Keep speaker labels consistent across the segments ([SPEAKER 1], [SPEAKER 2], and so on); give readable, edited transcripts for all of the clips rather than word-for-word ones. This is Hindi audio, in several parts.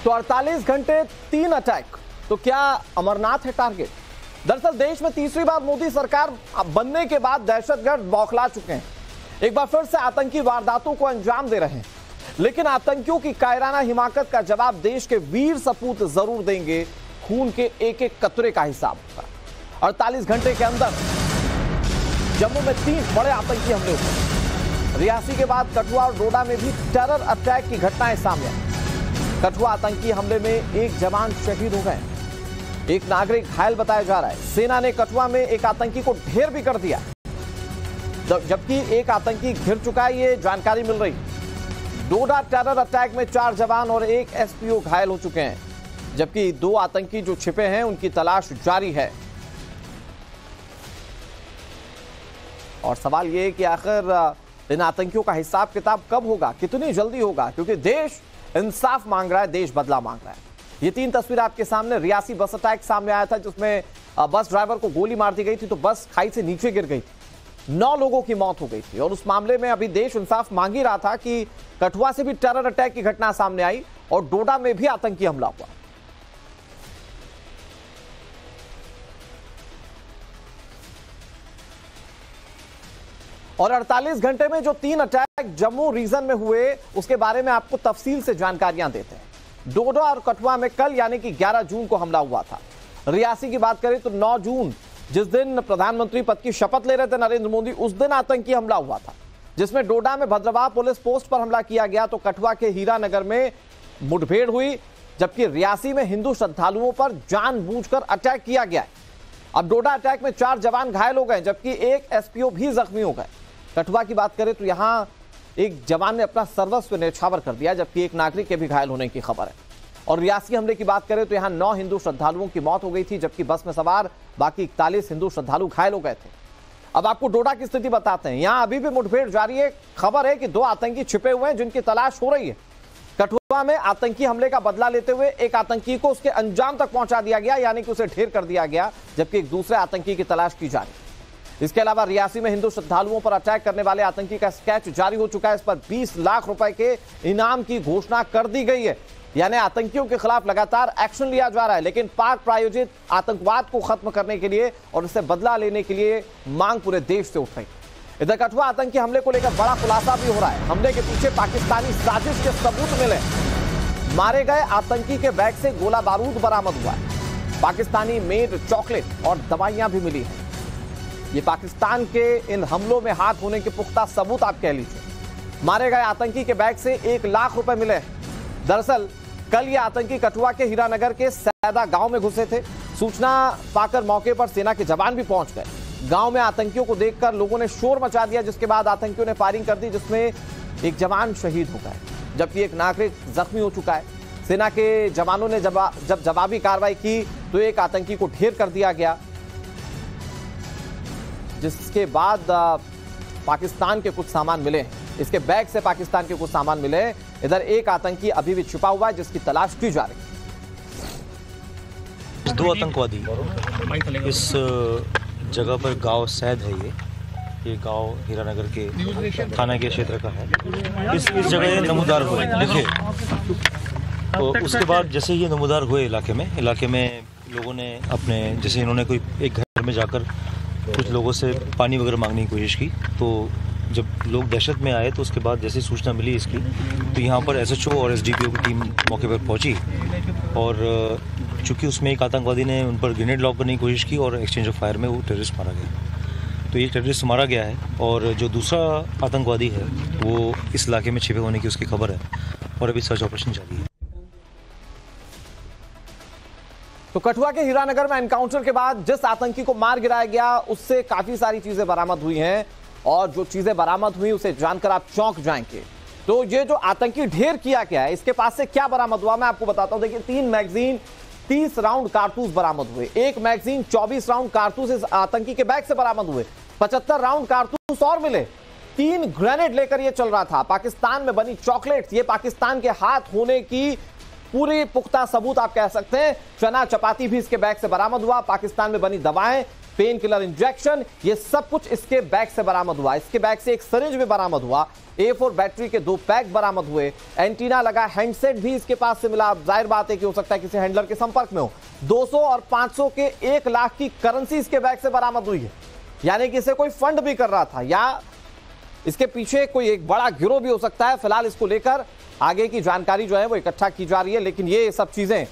[SPEAKER 1] तो 48 घंटे 3 अटैक, तो क्या अमरनाथ है टारगेट? दरअसल देश में तीसरी बार मोदी सरकार बनने के बाद दहशतगर्द बौखला चुके हैं, एक बार फिर से आतंकी वारदातों को अंजाम दे रहे हैं। लेकिन आतंकियों की कायराना हिमाकत का जवाब देश के वीर सपूत जरूर देंगे, खून के एक एक कतरे का हिसाब होगा। 48 घंटे के अंदर जम्मू में 3 बड़े आतंकी हमले हुए। रियासी के बाद कठुआ और डोडा में भी टेरर अटैक की घटनाएं सामने आई। कठुआ आतंकी हमले में एक जवान शहीद हो गए, एक नागरिक घायल बताया जा रहा है। सेना ने कठुआ में एक आतंकी को ढेर भी कर दिया, जबकि एक आतंकी घिर चुका है, ये जानकारी मिल रही। डोडा टेरर अटैक में 4 जवान और 1 एसपीओ घायल हो चुके हैं, जबकि 2 आतंकी जो छिपे हैं उनकी तलाश जारी है। और सवाल यह है कि आखिर इन आतंकियों का हिसाब किताब कब होगा, कितनी जल्दी होगा, क्योंकि देश इंसाफ मांग रहा है, देश बदला मांग रहा है। ये 3 तस्वीर आपके सामने। रियासी बस अटैक सामने आया था, जिसमें बस ड्राइवर को गोली मार दी गई थी, तो बस खाई से नीचे गिर गई थी, 9 लोगों की मौत हो गई थी। और उस मामले में अभी देश इंसाफ मांग ही रहा था कि कठुआ से भी टेरर अटैक की घटना सामने आई और डोडा में भी आतंकी हमला हुआ। और 48 घंटे में जो 3 अटैक जम्मू रीजन में हुए, उसके बारे में आपको तफसील से जानकारियां देते हैं। डोडा और कठुआ में कल यानी कि 11 जून को हमला हुआ था। रियासी की बात करें तो 9 जून, जिस दिन प्रधानमंत्री पद की शपथ ले रहे थे नरेंद्र मोदी, उस दिन आतंकी हमला हुआ था, जिसमें डोडा में भद्रवाह पुलिस पोस्ट पर हमला किया गया, तो कठुआ के हीरानगर में मुठभेड़ हुई, जबकि रियासी में हिंदू श्रद्धालुओं पर जानबूझकर अटैक किया गया है। अब डोडा अटैक में 4 जवान घायल हो गए, जबकि 1 एसपीओ भी जख्मी हो गए। कठुआ की बात करें तो यहां एक जवान ने अपना सर्वस्व न्यौछावर कर दिया, जबकि एक नागरिक के भी घायल होने की खबर है। और रियासी हमले की बात करें तो यहां 9 हिंदू श्रद्धालुओं की मौत हो गई थी, जबकि बस में सवार बाकी 41 हिंदू श्रद्धालु घायल हो गए थे। अब आपको डोडा की स्थिति बताते हैं। यहां अभी भी मुठभेड़ जारी है। खबर है कि 2 आतंकी छिपे हुए हैं, जिनकी तलाश हो रही है। कठुआ में आतंकी हमले का बदला लेते हुए एक आतंकी को उसके अंजाम तक पहुंचा दिया गया, यानी कि उसे ढेर कर दिया गया, जबकि एक दूसरे आतंकी की तलाश की जा रही है। इसके अलावा रियासी में हिंदू श्रद्धालुओं पर अटैक करने वाले आतंकी का स्केच जारी हो चुका है। इस पर 20 लाख रुपए के इनाम की घोषणा कर दी गई है, यानी आतंकियों के खिलाफ लगातार एक्शन लिया जा रहा है। लेकिन पाक प्रायोजित आतंकवाद को खत्म करने के लिए और इससे बदला लेने के लिए मांग पूरे देश से उठ रही है। इधर कठुआ आतंकी हमले को लेकर बड़ा खुलासा भी हो रहा है। हमले के पीछे पाकिस्तानी साजिश के सबूत मिले। मारे गए आतंकी के बैग से गोला बारूद बरामद हुआ है। पाकिस्तानी मेड चॉकलेट और दवाइयां भी मिली हैं। ये पाकिस्तान के इन हमलों में हाथ होने के पुख्ता सबूत आप कह लीजिए। मारे गए आतंकी के बैग से 1 लाख रुपए मिले हैं। दरअसल कल ये आतंकी कठुआ के हीरानगर के सैदा गांव में घुसे थे। सूचना पाकर मौके पर सेना के जवान भी पहुंच गए। गांव में आतंकियों को देखकर लोगों ने शोर मचा दिया, जिसके बाद आतंकियों ने फायरिंग कर दी, जिसमें एक जवान शहीद हो गए, जबकि एक नागरिक जख्मी हो चुका है। सेना के जवानों ने जब जवाबी कार्रवाई की तो एक आतंकी को ढेर कर दिया गया, जिसके बाद पाकिस्तान के कुछ सामान मिले। इसके बैग से पाकिस्तान के कुछ सामान मिले। इधर एक आतंकी अभी भी छुपा हुआ है, जिसकी तलाश की जा रही है।
[SPEAKER 2] 2 आतंकवादी इस जगह पर, गांव सैद है ये गांव हीरानगर के थाना के क्षेत्र का है। इस जगह ये नमूदार हुए लिखे, तो उसके बाद जैसे ये नमूदार हुए इलाके में लोगों ने अपने, जैसे इन्होंने कोई एक घर में जाकर कुछ लोगों से पानी वगैरह मांगने की कोशिश की, तो जब लोग दहशत में आए तो उसके बाद जैसे सूचना मिली इसकी, तो यहाँ पर एसएचओ और एसडीपीओ की टीम मौके पर पहुंची। और चूंकि उसमें एक आतंकवादी ने उन पर ग्रेनेड लॉक करने की कोशिश की और एक्सचेंज ऑफ फायर में वो टेररिस्ट मारा गया। तो ये टेररिस्ट मारा गया है, और जो दूसरा आतंकवादी है वो इस इलाके में छिपे होने की उसकी खबर है, और अभी सर्च ऑपरेशन जारी है।
[SPEAKER 1] तो कठुआ के हीरानगर में एनकाउंटर के बाद जिस आतंकी को मार गिराया गया, उससे काफी सारी चीजें बरामद हुई हैं, और जो चीजें बरामद हुई उसे जानकर आप चौंक जाएंगे। तो ये जो आतंकी ढेर किया गया है, इसके पास से क्या बरामद हुआ मैं आपको बताता हूं। देखिए, 3 मैगजीन, 30 राउंड कारतूस बरामद हुए। 1 मैगजीन, 24 राउंड कारतूस इस आतंकी के बैग से बरामद हुए। 75 राउंड कारतूस और मिले। 3 ग्रेनेड लेकर यह चल रहा था। पाकिस्तान में बनी चॉकलेट्स, ये पाकिस्तान के हाथ होने की पूरी पुख्ता सबूत आप कह सकते हैं। चना चपाती भी इसके बैग से बरामद हुआ। पाकिस्तान में बनी दवाएं, पेन किलर इंजेक्शन, ये सब कुछ इसके बैग से बरामद हुआ। इसके बैग से एक सिरिंज भी बरामद हुआ, A4 बैटरी के 2 पैक बरामद हुए, एंटीना लगा हैंडसेट भी इसके पास से मिला। जाहिर बात है कि हो सकता है किसी हैंडलर के संपर्क में हो। 200 और 500 के 1 लाख की करेंसी इसके बैग से बरामद हुई है, यानी कि इसे कोई फंड भी कर रहा था या इसके पीछे कोई एक बड़ा गिरोह भी हो सकता है। फिलहाल इसको लेकर आगे की जानकारी जो है वो इकट्ठा की जा रही है, लेकिन ये सब चीजें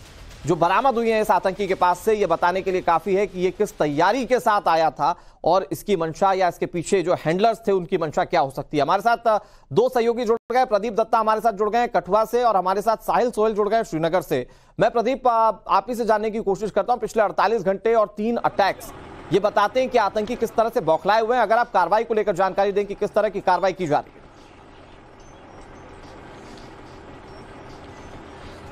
[SPEAKER 1] जो बरामद हुई हैं इस आतंकी के पास से, ये बताने के लिए काफी है कि ये किस तैयारी के साथ आया था और इसकी मंशा या इसके पीछे जो हैंडलर्स थे उनकी मंशा क्या हो सकती है। हमारे साथ 2 सहयोगी जुड़ गए, प्रदीप दत्ता हमारे साथ जुड़ गए कठुआ से और हमारे साथ साहिल सोहेल जुड़ गए श्रीनगर से। मैं प्रदीप आप ही से जानने की कोशिश करता हूं, पिछले 48 घंटे और 3 अटैक्स ये बताते हैं कि आतंकी किस तरह से बौखलाए हुए हैं। अगर आप कार्रवाई को लेकर जानकारी दें कि किस तरह की कार्रवाई की जा रही है।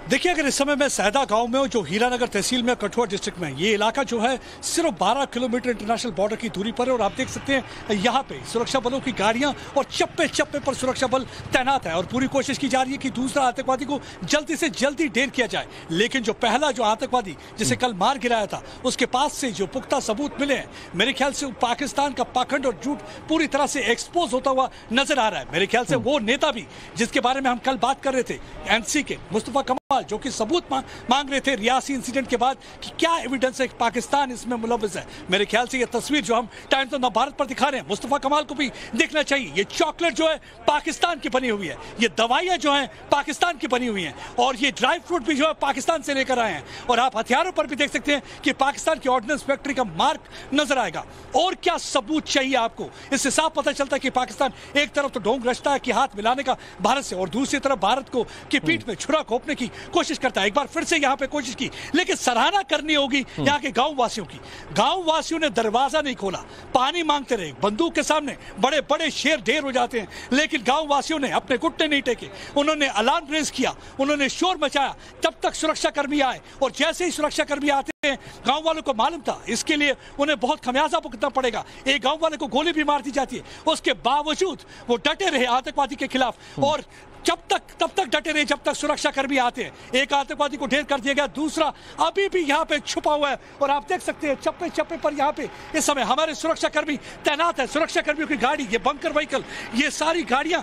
[SPEAKER 3] देखिए, अगर इस समय मैं सैदा गांव में हूं जो हीरानगर तहसील में कठुआ डिस्ट्रिक्ट में, ये इलाका जो है सिर्फ 12 किलोमीटर इंटरनेशनल बॉर्डर की दूरी पर है और आप देख सकते हैं यहाँ पे सुरक्षा बलों की गाड़ियां और चप्पे चप्पे पर सुरक्षा बल तैनात है और पूरी कोशिश की जा रही है कि दूसरा आतंकवादी को जल्दी से जल्दी ढेर किया जाए। लेकिन जो पहला जो आतंकवादी जिसे कल मार गिराया था उसके पास से जो पुख्ता सबूत मिले हैं, मेरे ख्याल से पाकिस्तान का पाखंड और झूठ पूरी तरह से एक्सपोज होता हुआ नजर आ रहा है। मेरे ख्याल से वो नेता भी जिसके बारे में हम कल बात कर रहे थे, एनसी के मुस्तफा कमाल, जो कि सबूत मांग रहे थे रियासी इंसिडेंट के बाद कि क्या एविडेंस है, पाकिस्तान इसमें मुलव्वस है। मेरे ख्याल से ये तस्वीर जो हम टाइम्स ऑफ भारत पर दिखा रहे हैं, मुस्तफा कमाल को भी देखना चाहिए। ये चॉकलेट जो है पाकिस्तान की बनी हुई है, ये दवाइयां जो हैं पाकिस्तान की बनी हुई हैं और ये ड्राई फ्रूट भी जो है पाकिस्तान से लेकर आए हैं। और आप हथियारों पर भी देख सकते हैं कि पाकिस्तान की ऑर्डिनेंस फैक्ट्री का मार्क नजर आएगा। और क्या सबूत चाहिए आपको? इससे साफ पता चलता है कि पाकिस्तान एक तरफ तो ढोंग रचता है कि हाथ मिलाने का भारत से और दूसरी तरफ भारत को की पीठ में छुरा घोंपने की कोशिश करता है। एक बार फिर से यहां पे कोशिश की, लेकिन सराहना करनी होगी यहां के गांव वासियों की। गांव वासियों ने दरवाजा नहीं खोला, पानी मांगते रहे। बंदूक के सामने बड़े बड़े शेर ढेर हो जाते हैं, लेकिन गांव वासियों ने अपने घुटने नहीं टेके। उन्होंने अलार्म रेज किया, उन्होंने शोर मचाया तब तक सुरक्षा कर्मी आए। और जैसे ही सुरक्षा कर्मी आते हैं, गांव वालों को मालूम था इसके लिए उन्हें बहुत खमियाजा भुगतना पड़ेगा। एक गांव वाले को गोली भी मार दी जाती है, उसके बावजूद वो डटे रहे आतंकवादी के खिलाफ और तब तक डटे रहे जब तक सुरक्षा कर्मी आते हैं। एक आतंकवादी को ढेर कर दिया गया, दूसरा अभी भी यहाँ पे छुपा हुआ है और आप देख सकते हैं चप्पे चप्पे पर यहाँ पे इस समय हमारे सुरक्षा कर्मी तैनात है। सुरक्षा कर्मियों की गाड़ी, ये बंकर व्हीकल, ये सारी गाड़ियां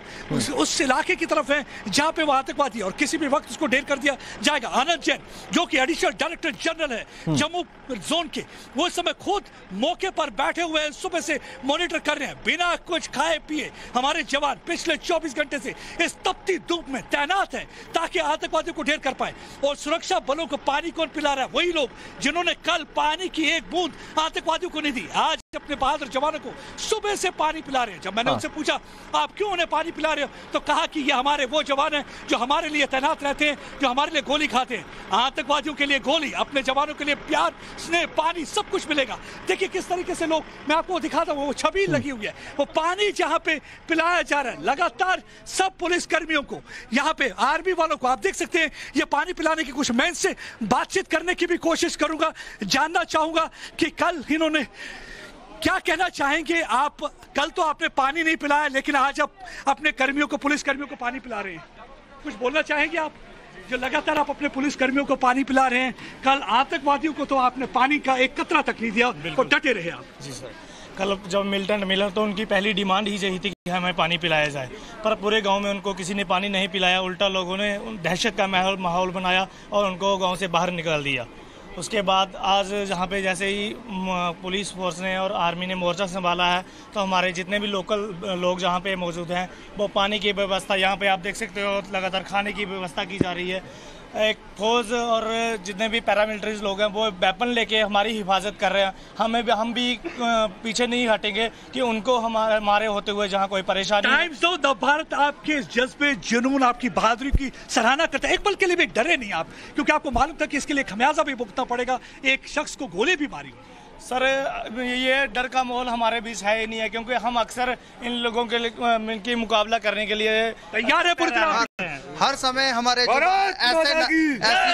[SPEAKER 3] उस इलाके की तरफ हैं जहां पे वो आतंकवादी और किसी भी वक्त उसको ढेर कर दिया जाएगा। आनंद जैन जो कि एडिशनल डायरेक्टर जनरल है जम्मू जोन के, वो इस समय खुद मौके पर बैठे हुए हैं, सुबह से मॉनिटर कर रहे हैं। बिना कुछ खाए पिए हमारे जवान पिछले 24 घंटे से इस धूप में तैनात है ताकि आतंकवादियों को ढेर कर पाए। और सुरक्षा बलों को पानी कौन पिला रहा है? वही लोग जिन्होंने कल पानी की एक बूंद आतंकवादियों को नहीं दी, आज अपने बहादुर जवानों को सुबह से पानी पिला रहे हैं। जब मैंने उनसे पूछा आप क्यों उन्हें पानी पिला रहे हो, तो कहा कि ये हमारे वो जवान हैं जो हमारे लिए तैनात रहते हैं, जो हमारे लिए गोली खाते हैं। आतंकवादियों के लिए गोली, अपने जवानों के लिए प्यार, स्नेह, पानी सब कुछ मिलेगा। देखिए किस तरीके से लोग, मैं आपको दिखाता हूँ, वो छबील लगी हुई है, वो पानी जहाँ पे पिलाया जा रहा है लगातार सब पुलिस कर्मियों को, यहाँ पे आर्मी वालों को आप देख सकते हैं ये पानी पिलाने की कुछ। मैं इनसे बातचीत करने की भी कोशिश करूंगा, जानना चाहूंगा कि कल इन्होंने क्या कहना चाहेंगे। आप कल तो आपने पानी नहीं पिलाया, लेकिन आज आप अपने कर्मियों को, पुलिस कर्मियों को पानी पिला रहे हैं, कुछ बोलना चाहेंगे आप? जो लगातार आप अपने पुलिस कर्मियों को पानी पिला रहे हैं, कल आतंकवादियों को तो आपने पानी का एक कतरा तक नहीं दिया और डटे रहे आप।
[SPEAKER 2] जी सर, कल जब मिल्टन मिला तो उनकी पहली डिमांड ही यही थी कि हमें पानी पिलाया जाए, पर पूरे गांव में उनको किसी ने पानी नहीं पिलाया। उल्टा लोगों ने दहशत का माहौल बनाया और उनको गांव से बाहर निकाल दिया। उसके बाद आज जहाँ पे जैसे ही पुलिस फोर्स ने और आर्मी ने मोर्चा संभाला है, तो हमारे जितने भी लोकल लोग जहाँ पे मौजूद हैं वो पानी की व्यवस्था, यहाँ पे आप देख सकते हो लगातार खाने की व्यवस्था की जा रही है। एक फौज और जितने भी पैरामिलिट्रीज लोग हैं वो वेपन लेके हमारी हिफाजत कर रहे हैं। हम भी पीछे नहीं हटेंगे कि उनको हमारे होते हुए जहाँ कोई परेशानी।
[SPEAKER 3] टाइम्स ऑफ भारत आपके जज्बे, जुनून, आपकी बहादुरी की सराहना करता है। एक पल के लिए भी डरे नहीं आप, क्योंकि आपको मालूम था कि इसके लिए खमियाजा भी भुगतना पड़ेगा। एक शख्स को गोली भी मारी।
[SPEAKER 2] सर, ये डर का माहौल हमारे बीच है ही नहीं है, क्योंकि हम अक्सर इन लोगों के लिए मुकाबला करने के लिए
[SPEAKER 3] तैयार है पूरी तरह।
[SPEAKER 4] हर समय हमारे ऐसी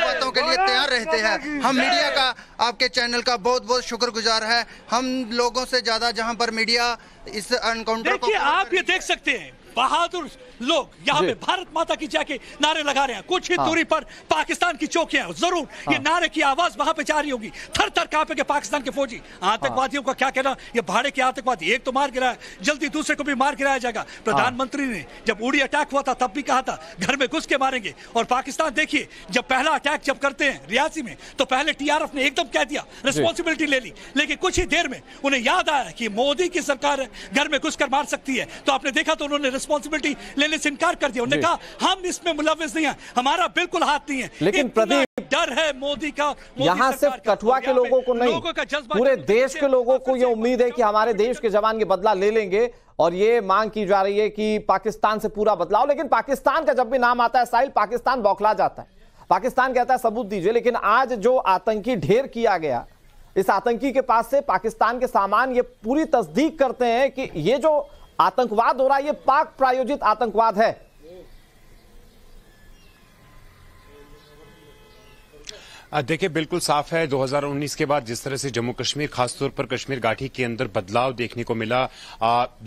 [SPEAKER 4] बातों के लिए तैयार रहते हैं। हम मीडिया का, आपके चैनल का बहुत बहुत शुक्रगुजार है। हम लोगों से ज्यादा जहां पर मीडिया इस एनकाउंटर को,
[SPEAKER 3] देखिए आप ये देख सकते हैं बहादुर लोग यहाँ पे भारत माता की जय के नारे लगा रहे हैं। कुछ ही दूरी पर पाकिस्तान की चौकियां, जरूर ये नारे की आवाज वहां पे जा रही होगी। थर थर कांपेंगे पाकिस्तान के फौजी। आतंकवादियों का क्या कहना, ये भाड़े के आतंकवादी, एक तो मार गिराया, जल्दी दूसरे को भी मार गिराया जाएगा। प्रधानमंत्री ने जब उड़ी अटैक हुआ था तब भी कहा था घर में घुस के मारेंगे। और पाकिस्तान देखिए, जब पहला अटैक जब करते हैं रियासी में तो पहले टीआरएफ ने एकदम कह दिया, रिस्पॉन्सिबिलिटी ले ली, लेकिन कुछ ही देर में उन्हें याद आया कि मोदी की सरकार है, घर में घुसकर मार सकती है। तो आपने देखा तो उन्होंने रिस्पॉन्सिबिलिटी लेने से इनकार कर दिया। उन्होंने कहा हम इसमें मुलव्विस नहीं है, हमारा बिल्कुल हाथ नहीं है।
[SPEAKER 1] लेकिन प्रदीप,
[SPEAKER 3] डर है मोदी का,
[SPEAKER 1] यहां सिर्फ कठुआ के लोगों को नहीं, पूरे देश के लोगों को यह उम्मीद है कि हमारे देश के जवान ये बदला ले लेंगे। और ये मांग की जा रही है कि पाकिस्तान से पूरा बदलाव। लेकिन पाकिस्तान का जब भी नाम आता है साहिल, पाकिस्तान बौखला जाता है। पाकिस्तान कहता है सबूत दीजिए। लेकिन आज जो आतंकी ढेर किया गया, इस आतंकी के पास से पाकिस्तान के सामान ये पूरी तस्दीक करते हैं कि ये जो आतंकवाद हो रहा है ये पाक प्रायोजित आतंकवाद है।
[SPEAKER 5] देखिए, बिल्कुल साफ है 2019 के बाद जिस तरह से जम्मू कश्मीर, खासतौर पर कश्मीर घाटी के अंदर बदलाव देखने को मिला।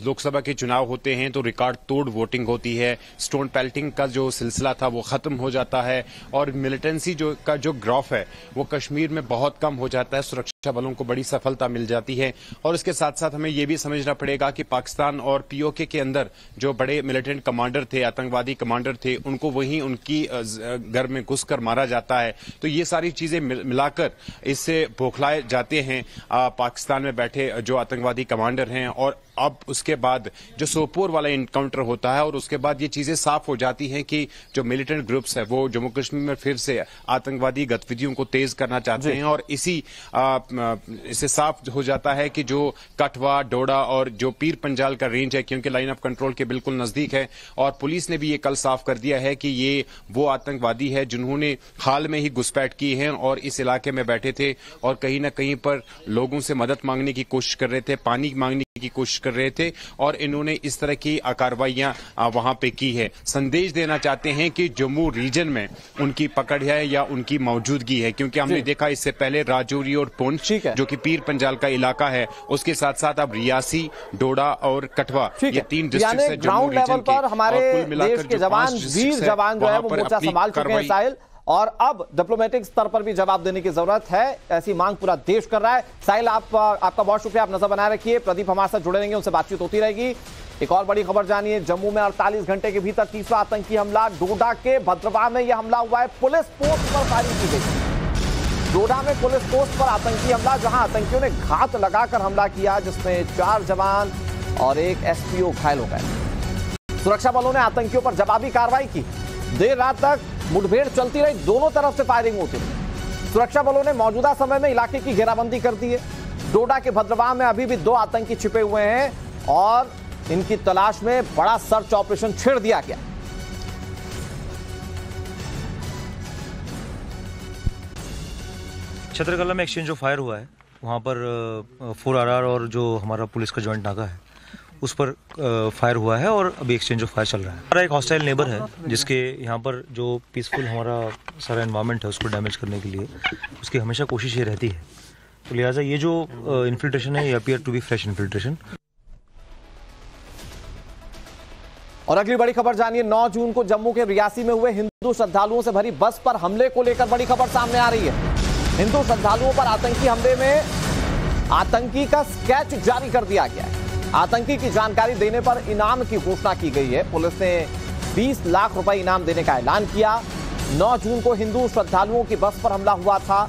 [SPEAKER 5] लोकसभा के चुनाव होते हैं तो रिकॉर्ड तोड़ वोटिंग होती है, स्टोन पेल्टिंग का जो सिलसिला था वो खत्म हो जाता है और मिलिटेंसी का जो ग्राफ है वो कश्मीर में बहुत कम हो जाता है। सुरक्षा बलों को बड़ी सफलता मिल जाती है। और इसके साथ साथ हमें यह भी समझना पड़ेगा कि पाकिस्तान और पीओके के अंदर जो बड़े मिलिटेंट कमांडर थे, आतंकवादी कमांडर थे, उनको वहीं उनकी घर में घुसकर मारा जाता है। तो ये सारी चीजें मिलाकर इससे बौखलाए जाते हैं पाकिस्तान में बैठे जो आतंकवादी कमांडर हैं। और अब उसके बाद जो सोपोर वाला इनकाउंटर होता है और उसके बाद ये चीजें साफ हो जाती हैं कि जो मिलिटेंट ग्रुप्स है वो जम्मू कश्मीर में फिर से आतंकवादी गतिविधियों को तेज करना चाहते हैं। और इससे साफ हो जाता है कि जो कठवा, डोडा और जो पीर पंजाल का रेंज है, क्योंकि लाइन ऑफ कंट्रोल के बिल्कुल नजदीक है, और पुलिस ने भी ये कल साफ कर दिया है कि ये वो आतंकवादी है जिन्होंने हाल में ही घुसपैठ की है और इस इलाके में बैठे थे और कहीं ना कहीं पर लोगों से मदद मांगने की कोशिश कर रहे थे, पानी मांगने की कोशिश कर रहे थे और इन्होंने इस तरह की कार्रवाइयां वहां पे की है। संदेश देना चाहते हैं कि जम्मू रीजन में उनकी पकड़ है या उनकी मौजूदगी है, क्योंकि हमने देखा इससे पहले राजौरी और पुंछ जो कि पीर पंजाल का इलाका है, उसके साथ साथ अब रियासी, डोडा और कठवा, ये 3 डिस्ट्रिक्ट है जम्मू रीजन के।
[SPEAKER 1] हमारे देश के जवान, वीर जवान जो है वो मोर्चा संभाल चुके हैं साहिल, और अब डिप्लोमेटिक स्तर पर भी जवाब देने की जरूरत है। ऐसी मांग पूरा देश कर रहा है। साहिल, आपका बहुत शुक्रिया, आप नजर बनाए रखिए। प्रदीप हमारे साथ जुड़े रहेंगे, उनसे बातचीत होती रहेगी। एक और बड़ी खबर जानिए, जम्मू में 48 घंटे के भीतर तीसरा आतंकी हमला। डोडा के भद्रवाह में यह हमला हुआ है, पुलिस पोस्ट पर फायरिंग की गई। डोडा में पुलिस पोस्ट पर आतंकी हमला, जहां आतंकियों ने घात लगाकर हमला किया, जिसमें 4 जवान और 1 एसपीओ घायल हो गए। सुरक्षा बलों ने आतंकियों पर जवाबी कार्रवाई की। देर रात तक मुठभेड़ चलती रही, दोनों तरफ से फायरिंग होती रही। सुरक्षा बलों ने मौजूदा समय में इलाके की घेराबंदी कर दी है। डोडा के भद्रवाह में अभी भी 2 आतंकी छिपे हुए हैं और इनकी तलाश में बड़ा सर्च ऑपरेशन छेड़ दिया गया।
[SPEAKER 2] छतरकला में एक्सचेंज ऑफ फायर हुआ है, वहां पर 4RR और जो हमारा पुलिस का जॉइंट नाका है उस पर फायर हुआ है और अभी एक्सचेंज ऑफ फायर चल रहा है। हमारा एक हॉस्टाइल नेबर है जिसके यहाँ पर जो पीसफुल हमारा सारा एनवायरनमेंट है उसको डैमेज करने के लिए उसकी हमेशा कोशिश ये रहती है। तो लिहाजा ये जो इन्फिल्ट्रेशन है ये appear to be fresh infiltration.
[SPEAKER 1] और अगली बड़ी खबर जानिए, 9 जून को जम्मू के रियासी में हुए हिंदू श्रद्धालुओं से भरी बस पर हमले को लेकर बड़ी खबर सामने आ रही है। हिंदू श्रद्धालुओं पर आतंकी हमले में आतंकी का स्केच जारी कर दिया गया है। आतंकी की जानकारी देने पर इनाम की घोषणा की गई है। पुलिस ने 20 लाख रुपए इनाम देने का ऐलान किया। 9 जून को हिंदू श्रद्धालुओं की बस पर हमला हुआ था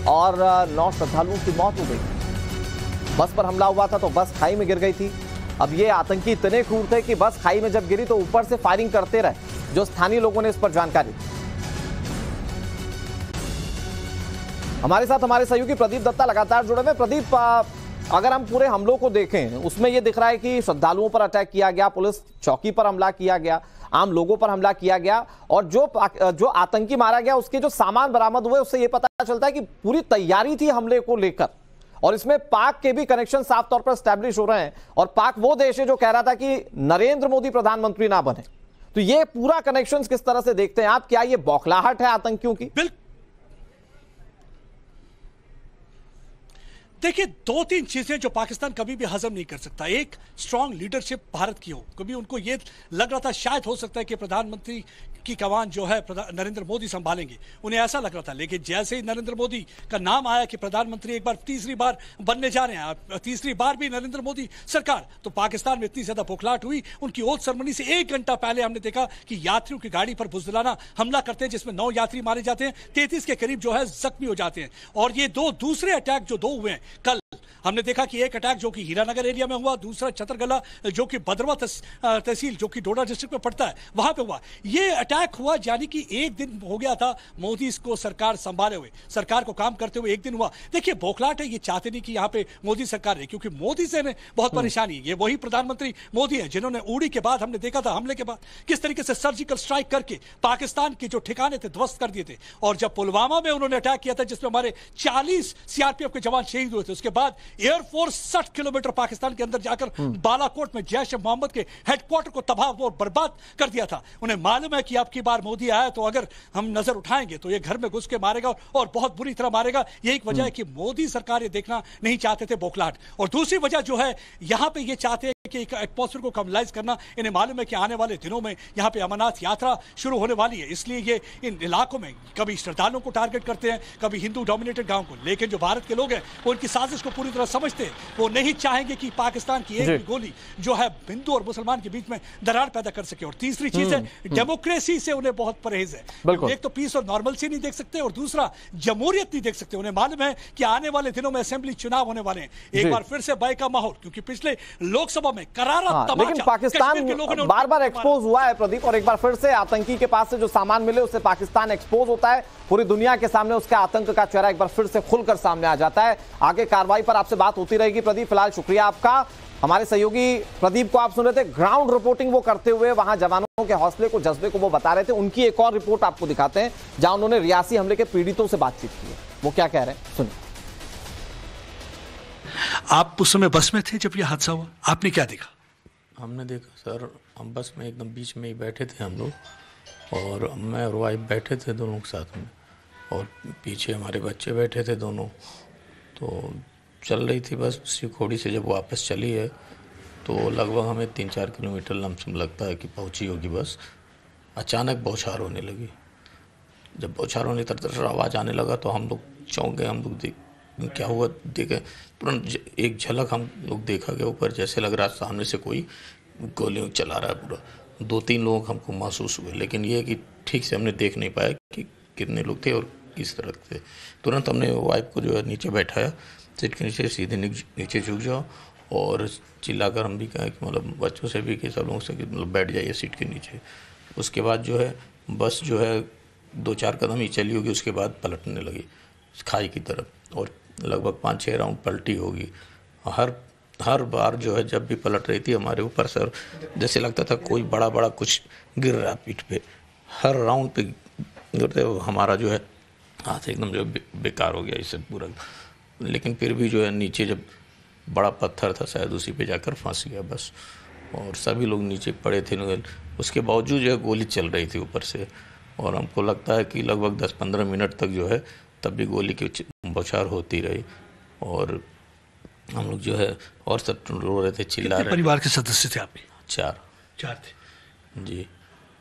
[SPEAKER 1] और 9 श्रद्धालुओं की मौत हो गई। बस पर हमला हुआ था तो बस खाई में गिर गई थी। अब ये आतंकी इतने क्रूर थे कि बस खाई में जब गिरी तो ऊपर से फायरिंग करते रहे। जो स्थानीय लोगों ने इस पर जानकारी दी। हमारे साथ हमारे सहयोगी प्रदीप दत्ता लगातार जुड़े हुए। प्रदीप, अगर हम पूरे हमलों को देखें उसमें यह दिख रहा है कि श्रद्धालुओं पर अटैक किया गया, पुलिस चौकी पर हमला किया गया, आम लोगों पर हमला किया गया और जो आतंकी मारा गया उसके जो सामान बरामद हुए उससे यह पता चलता है कि पूरी तैयारी थी हमले को लेकर। और इसमें पाक के भी कनेक्शन साफ तौर पर स्टैब्लिश हो रहे हैं और पाक वो देश है जो कह रहा था कि नरेंद्र मोदी प्रधानमंत्री ना बने। तो ये पूरा कनेक्शन किस तरह से देखते हैं आप? क्या ये बौखलाहट है आतंकियों की?
[SPEAKER 3] देखिए, दो तीन चीजें जो पाकिस्तान कभी भी हजम नहीं कर सकता। एक, स्ट्रांग लीडरशिप भारत की हो। कभी उनको ये लग रहा था शायद हो सकता है कि प्रधानमंत्री की कमान जो है नरेंद्र मोदी संभालेंगे, उन्हें ऐसा लग रहा था। लेकिन जैसे ही नरेंद्र मोदी का नाम आया कि प्रधानमंत्री एक बार तीसरी बार बनने जा रहे हैं, तीसरी बार भी नरेंद्र मोदी सरकार, तो पाकिस्तान में इतनी ज्यादा बौखलाहट हुई। उनकी ओथ सेरेमनी से 1 घंटा पहले हमने देखा कि यात्रियों की गाड़ी पर बुज़दिलाना हमला करते हैं, जिसमें 9 यात्री मारे जाते हैं, 33 के करीब जो है जख्मी हो जाते हैं। और ये दूसरे अटैक जो 2 हुए हैं कल, हमने देखा कि एक अटैक जो कि हीरानगर एरिया में हुआ, दूसरा छतरगला जो कि भद्रवा तहसील जो कि डोडा डिस्ट्रिक्ट में पड़ता है वहां पे हुआ। ये अटैक हुआ यानी कि 1 दिन हो गया था मोदी इसको सरकार संभाले हुए, सरकार को काम करते हुए 1 दिन हुआ। देखिए, बौखलाहट है, ये चाहते नहीं कि यहां पे मोदी सरकार रहे, क्योंकि मोदी से बहुत परेशानी है। ये वही प्रधानमंत्री मोदी है जिन्होंने उड़ी के बाद, हमने देखा था हमले के बाद किस तरीके से सर्जिकल स्ट्राइक करके पाकिस्तान के जो ठिकाने थे ध्वस्त कर दिए थे। और जब पुलवामा में उन्होंने अटैक किया था जिसमें हमारे 40 सीआरपीएफ के जवान शहीद हुए थे, उसके बाद एयरफोर्स 60 किलोमीटर पाकिस्तान के अंदर जाकर बालाकोट में जैश ए मोहम्मद के हेडक्वार्टर को तबाह और बर्बाद कर दिया था। उन्हें मालूम है कि अब की बार मोदी आया तो अगर हम नजर उठाएंगे तो ये घर में घुस के मारेगा और बहुत बुरी तरह मारेगा। यही एक वजह है कि मोदी सरकार ये देखना नहीं चाहते थे, बौखलाहट। और दूसरी वजह जो है, यहां पे ये चाहते हैं कि एटमॉस्फेयर को कमलाइज करना। इन्हें मालूम है कि आने वाले दिनों में यहां पे अमरनाथ यात्रा शुरू होने वाली है, इसलिए ये इन इलाकों में कभी श्रद्धालुओं को टारगेट करते हैं, कभी हिंदू डोमिनेटेड गांव को। लेकिन जो भारत के लोग हैं वो इनकी साजिश को पूरी तरह समझते हैं। वो नहीं चाहेंगे कि पाकिस्तान की एक भी गोली जो है हिंदू और मुसलमान के बीच में दरार पैदा कर सके। और तीसरी चीज है, डेमोक्रेसी से उन्हें बहुत परहेज है। एक तो पीस और नॉर्मलसी नहीं देख सकते, और दूसरा जमहूरियत नहीं देख सकते। उन्हें मालूम है कि आने वाले दिनों में असेंबली चुनाव होने वाले हैं, एक बार फिर से भय का माहौल, क्योंकि पिछले लोकसभा में करारा
[SPEAKER 1] लेकिन पाकिस्तान बार बार एक्सपोज हुआ है प्रदीप, और एक बार फिर से आतंकी के पास से जो सामान मिले उससे पाकिस्तान एक्सपोज होता है। पूरी दुनिया के सामने उसका आतंक का चेहरा एक बार फिर से खुलकर सामने आ जाता है। आगे कार्रवाई पर आपसे बात होती रहेगी प्रदीप। फिलहाल शुक्रिया आपका। हमारे सहयोगी प्रदीप को आप सुन रहे थे, ग्राउंड रिपोर्टिंग वो करते हुए वहां जवानों के हौसले को, जज्बे को वो बता रहे थे। उनकी एक और रिपोर्ट आपको दिखाते हैं जहां उन्होंने रियासी हमले के पीड़ितों से बातचीत की है। वो क्या कह रहे हैं सुनिए।
[SPEAKER 3] आप उस समय बस में थे जब यह हादसा हुआ, आपने क्या देखा?
[SPEAKER 6] हमने देखा सर, हम बस में एकदम बीच में ही बैठे थे हम लोग, और मैं और वाइफ बैठे थे दोनों के साथ में, और पीछे हमारे बच्चे बैठे थे दोनों। तो चल रही थी बस शिवखोड़ी से, जब वापस चली है तो लगभग हमें 3-4 किलोमीटर लमसम लगता है कि पहुंची होगी बस। अचानक बौछार होने लगी। जब बौछार होने तरफ आवाज़ आने लगा तो हम लोग चौंक गए। हम लोग क्या हुआ देखे, तुरंत एक झलक हम लोग देखा गया ऊपर, जैसे लग रहा सामने से कोई गोलियां चला रहा है पूरा। 2-3 लोग हमको महसूस हुए, लेकिन ये कि ठीक से हमने देख नहीं पाया कि कितने लोग थे और किस तरह थे। तुरंत हमने वाइफ को जो है नीचे बैठाया, सीट के नीचे, सीधे नीचे झुक जाओ, और चिल्लाकर हम भी कहा कि मतलब बच्चों से भी कि सब लोगों से कि मतलब बैठ जाइए सीट के नीचे। उसके बाद जो है बस जो है 2-4 कदम ही चली होगी, उसके बाद पलटने लगी खाई की तरफ, और लगभग 5-6 राउंड पलटी होगी। हर बार जो है जब भी पलट रही थी हमारे ऊपर सर, जैसे लगता था कोई बड़ा कुछ गिर रहा पीठ पे। हर राउंड पे गिरते हमारा जो है हाथ एकदम जो बेकार हो गया इससे पूरा। लेकिन फिर भी जो है नीचे जब बड़ा पत्थर था शायद उसी पे जाकर फंस गया बस, और सभी लोग नीचे पड़े थे। उसके बावजूद जो है गोली चल रही थी ऊपर से, और हमको लगता है कि लगभग 10-15 मिनट तक जो है तब भी गोली की बौछार होती रही। और हम लोग जो है और सब रो रहे थे, चिल्ला रहे।
[SPEAKER 3] परिवार के सदस्य थे आपके?
[SPEAKER 6] 4
[SPEAKER 3] थे
[SPEAKER 6] जी।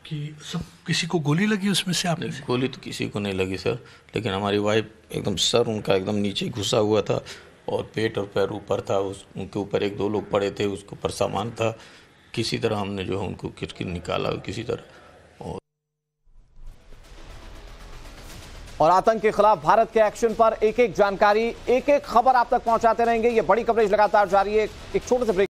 [SPEAKER 3] कि सब किसी को गोली लगी उसमें से? आपने
[SPEAKER 6] गोली तो किसी को नहीं लगी सर, लेकिन हमारी वाइफ एकदम सर उनका एकदम नीचे घुसा हुआ था, और पेट और पैर ऊपर था। उनके ऊपर 1-2 लोग पड़े थे, उसके ऊपर सामान था। किसी तरह हमने जो है उनको किट निकाला किसी तरह।
[SPEAKER 1] और आतंक के खिलाफ भारत के एक्शन पर एक-एक जानकारी, एक-एक खबर आप तक पहुंचाते रहेंगे। ये बड़ी कवरेज लगातार जारी है। एक छोटे से ब्रेक